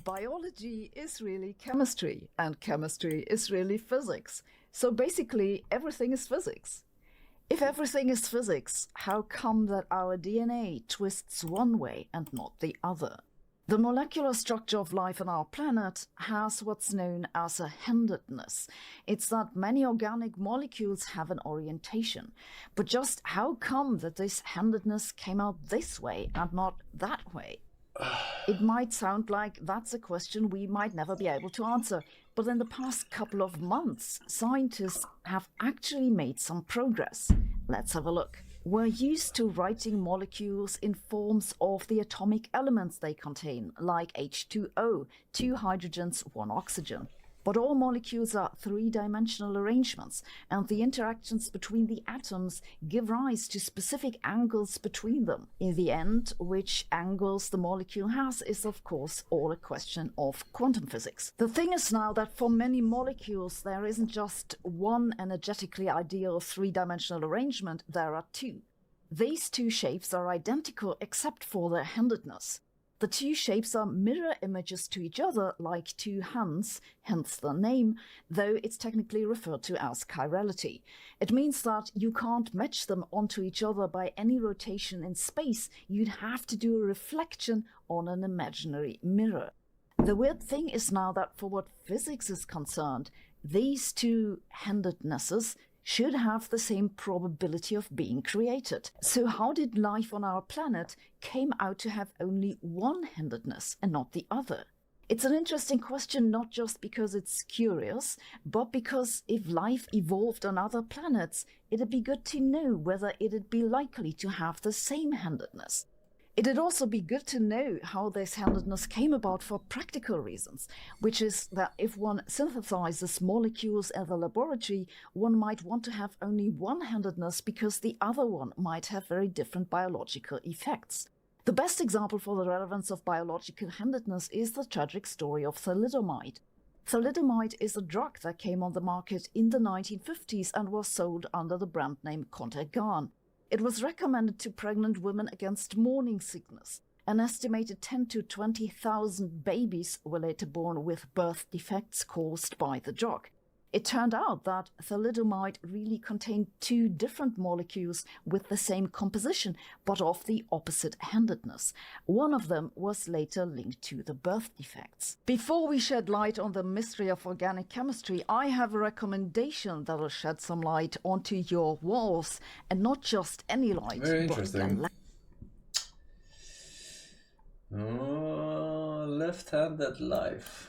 biology is really chemistry, and chemistry is really physics. So basically, everything is physics. If everything is physics, how come that our DNA twists one way and not the other? The molecular structure of life on our planet has what's known as a handedness. It's that many organic molecules have an orientation. But just how come that this handedness came out this way and not that way? It might sound like that's a question we might never be able to answer, but in the past couple of months, scientists have actually made some progress. Let's have a look. We're used to writing molecules in forms of the atomic elements they contain, like H2O, 2 hydrogens, 1 oxygen. But all molecules are three-dimensional arrangements, and the interactions between the atoms give rise to specific angles between them. In the end, which angles the molecule has is, of course, all a question of quantum physics. The thing is now that for many molecules, there isn't just one energetically ideal three-dimensional arrangement, there are two. These two shapes are identical except for their handedness. The two shapes are mirror images to each other, like two hands, hence the name, though it's technically referred to as chirality. It means that you can't match them onto each other by any rotation in space. You'd have to do a reflection on an imaginary mirror. The weird thing is now that for what physics is concerned, these two handednesses should have the same probability of being created. So how did life on our planet came out to have only one handedness and not the other? It's an interesting question not just because it's curious, but because if life evolved on other planets, it'd be good to know whether it'd be likely to have the same handedness. It'd also be good to know how this handedness came about for practical reasons, which is that if one synthesizes molecules in the laboratory, one might want to have only one handedness because the other one might have very different biological effects. The best example for the relevance of biological handedness is the tragic story of thalidomide. Thalidomide is a drug that came on the market in the 1950s and was sold under the brand name Contergan. It was recommended to pregnant women against morning sickness. An estimated 10 to 20,000 babies were later born with birth defects caused by the drug. It turned out that thalidomide really contained two different molecules with the same composition, but of the opposite handedness. One of them was later linked to the birth defects. Before we shed light on the mystery of organic chemistry, I have a recommendation that'll shed some light onto your walls, and not just any light. Very interesting. Oh, left-handed life.